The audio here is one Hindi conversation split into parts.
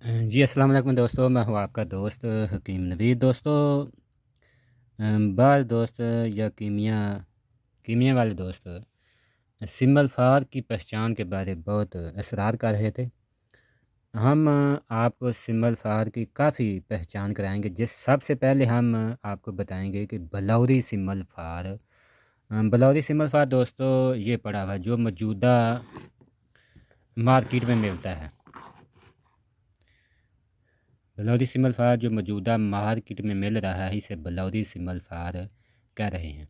जी अस्सलाम वालेकुम दोस्तों, मैं हूँ आपका दोस्त हकीम नवीद। दोस्तों, बाज़ दोस्त या कीमिया वाले दोस्त सिंबल फार की पहचान के बारे बहुत इसरार कर रहे थे। हम आपको सिंबल फार की काफ़ी पहचान कराएंगे। सबसे पहले हम आपको बताएंगे कि बलौरी सिंबल फार। बलौरी सिंबल फार दोस्तों ये पड़ा हुआ है जो मौजूदा मार्केट में मिलता है। बलौरी सिमल फार जो मौजूदा मार्केट में मिल रहा है इसे बलौरी सिमल फार कह रहे हैं।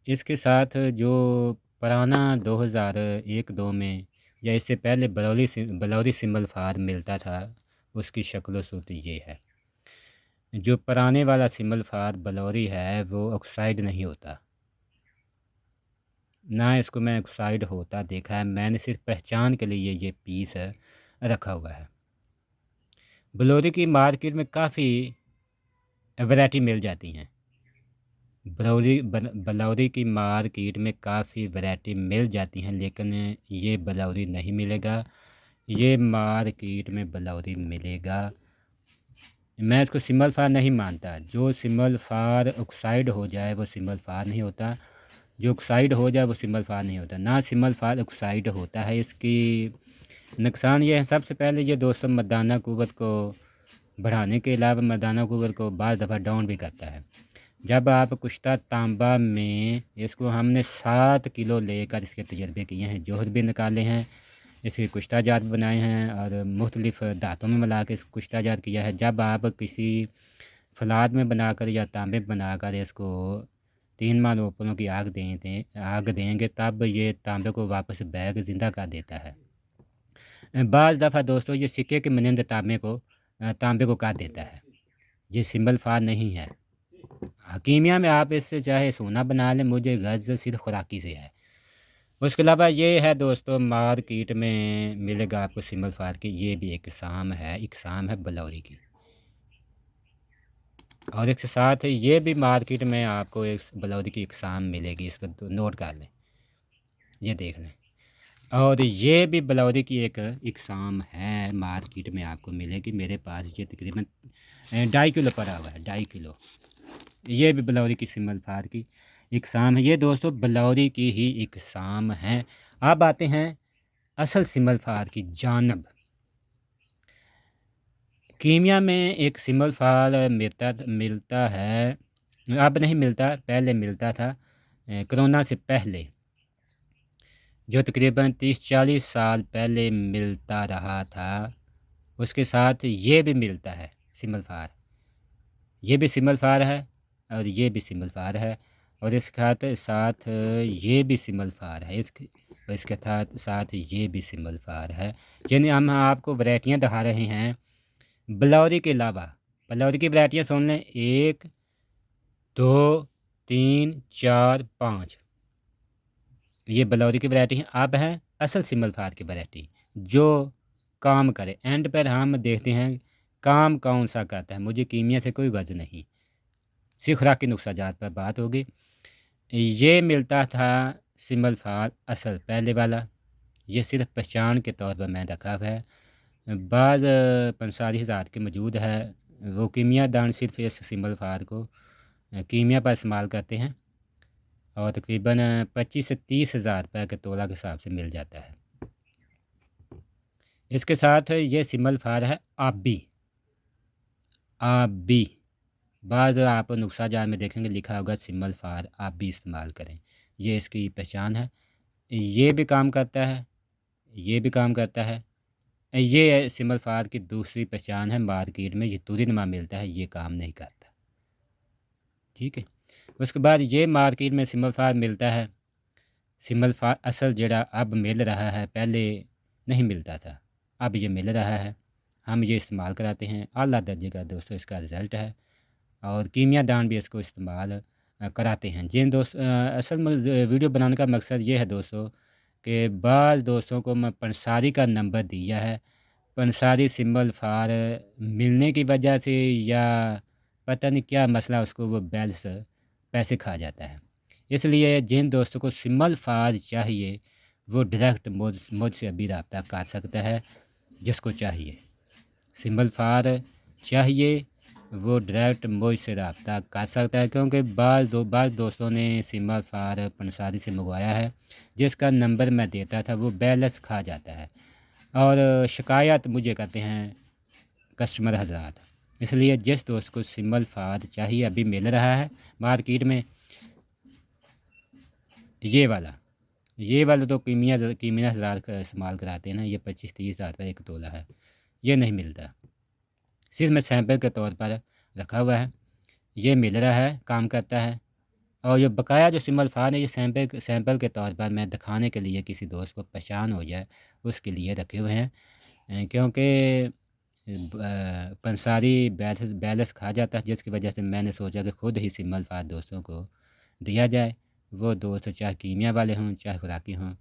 इसके साथ जो पुराना 2001-2 में या इससे पहले बलौरी सिमल फार मिलता था उसकी शक्ल सूरत ये है। जो पुराने वाला सिमल फार बलौरी है वो ऑक्साइड नहीं होता, ना इसको मैं ऑक्साइड होता देखा है। मैंने सिर्फ पहचान के लिए ये पीस रखा हुआ है। बलौरी की मार्केट में काफ़ी वैरायटी मिल जाती हैं। बलौरी की मार्केट में काफ़ी वैरायटी मिल जाती हैं, लेकिन ये बलौरी नहीं मिलेगा। ये मार्केट में बलौरी मिलेगा। मैं इसको सिमल फार नहीं मानता। जो सिमल फार ऑक्साइड हो जाए वो सिमल फार नहीं होता, जो ऑक्साइड हो जाए वो सिमल फार नहीं होता। ना सिमल फार ऑक्साइड होता है। इसकी नुकसान ये है, सबसे पहले ये दोस्तों मर्दाना क़ुव्वत को बढ़ाने के अलावा मर्दाना क़ुव्वत को बाज़ दफ़ा डाउन भी करता है। जब आप कुश्ता तांबा में इसको हमने 7 किलो लेकर इसके तजर्बे किए हैं, जोहर भी निकाले हैं, इसके कुश्ता जात बनाए हैं और मुख्तलिफ़ धातों में मिला के इसको कुश्ता जात किया है। जब आप किसी फलाद में बनाकर या तांबे में बनाकर इसको 3 माह रोपनों की आग देंगे तब ये तांबे को वापस बैग ज़िंदा कर देता है। बाज़ दफ़ा दोस्तों ये सिक्के के मानंद तांबे को काट देता है। ये सिंबल फार नहीं है। कीमिया में आप इससे चाहे सोना बना लें, मुझे गर्ज सिर्फ खुराकी से है। उसके अलावा ये है दोस्तों मार्केट में मिलेगा आपको सिंबल फार की, ये भी एक इकसाम है बलौरी की। और एक साथ ये भी मार्केट में आपको एक बलौरी की इकसाम मिलेगी, इसको तो नोट कर लें, ये देख लें। और ये भी बलौरी की एक इकसाम है, मार्केट में आपको मिलेगी। मेरे पास ये तकरीबन 2.5 किलो पड़ा हुआ है, 2.5 किलो। ये भी बलौरी की सिंबल फार की इकसाम है। ये दोस्तों बलौरी की ही इकसाम है। अब आते हैं असल सिंबल फार की जानब। कीमिया में एक सिंबल फार मिलता है, अब नहीं मिलता, पहले मिलता था कोरोना से पहले, जो तकरीबन 30-40 साल पहले मिलता रहा था। उसके साथ ये भी मिलता है सिंबल फार, ये भी सिंबल फार है और ये भी सिंबल फार है। और इसके साथ ये भी सिंबल फार है, इसके साथ ये भी सिंबल फार है। यानी हम आपको वैरायटियाँ दिखा रहे हैं बलौरी के अलावा। बलौरी की वैरायटियाँ सुन लें, 1 2 3 4 5, ये बलौरी की वैरायटी हैं। अब हैं असल सिंबल फार की वैरायटी जो काम करे। एंड पर हम देखते हैं काम कौन सा करता है। मुझे कीमिया से कोई गर्ज नहीं, सिर्फ खुराकी नुस्खा जात पर बात होगी। ये मिलता था सिंबल फार असल पहले वाला, ये सिर्फ पहचान के तौर पर मैं रखा हुआ है। बाद पंसारी हज़ार के मौजूद है, वो कीमिया दान सिर्फ इस सिंबल फार को कीमिया पर इस्तेमाल करते हैं और तकरीबन 25 से 30 हज़ार रुपये के तोला के हिसाब से मिल जाता है। इसके साथ ये सिंबल फार है आबी। बाद आप नुस्खा जार में देखेंगे लिखा होगा सिंबल फार आबी इस्तेमाल करें, ये इसकी पहचान है। ये भी काम करता है, ये भी काम करता है। ये सिंबल फार की दूसरी पहचान है, मार्केट में ये तुरीनमा मिलता है, ये काम नहीं करता। ठीक है। उसके बाद ये मार्केट में सिंबल फार मिलता है, सिंबल फार असल जड़ा अब मिल रहा है, पहले नहीं मिलता था, अब ये मिल रहा है। हम ये इस्तेमाल कराते हैं, आला दर्जे का दोस्तों इसका रिज़ल्ट है। और कीमिया दान भी इसको इस्तेमाल कराते हैं। जिन असल में वीडियो बनाने का मकसद ये है दोस्तों कि बाज़ दोस्तों को मैं पंसारी का नंबर दिया है। पंसारी सिंबल फार मिलने की वजह से या पता नहीं क्या मसला, उसको वो बैल से पैसे खा जाता है। इसलिए जिन दोस्तों को सिंबल फार चाहिए वो डायरेक्ट मुझसे अभी रब्ता कर सकता है। जिसको चाहिए सिंबल फार चाहिए वो डायरेक्ट मुझसे रब्ता कर सकता है, क्योंकि बाज़ दोस्तों ने सिंबल फार पंसारी से मंगवाया है जिसका नंबर मैं देता था वो बैलेंस खा जाता है और शिकायत मुझे करते हैं कस्टमर हज़रात। इसलिए जिस दोस्त को सिंबल फार चाहिए अभी मिल रहा है मार्केट में, ये वाला तो कीमिया हज़ार का इस्तेमाल कराते हैं ना, ये 25-30 हज़ार का एक तोला है, ये नहीं मिलता। सिर्फ मैं सैंपल के तौर पर रखा हुआ है, ये मिल रहा है, काम करता है। और ये बकाया जो सिंबल फार है ये सैंपल के तौर पर मैं दिखाने के लिए किसी दोस्त को पहचान हो जाए उसके लिए रखे हुए हैं, क्योंकि पंसारी बैलेंस खा जाता है, जिसकी वजह से मैंने सोचा कि ख़ुद ही सिंबल फार दोस्तों को दिया जाए। वो दोस्त चाहे कीमिया वाले हों चाहे खुराकी हों,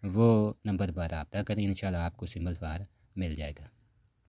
वो नंबर पर रब्ता करें, इंशाल्लाह आपको सिंबल फार मिल जाएगा।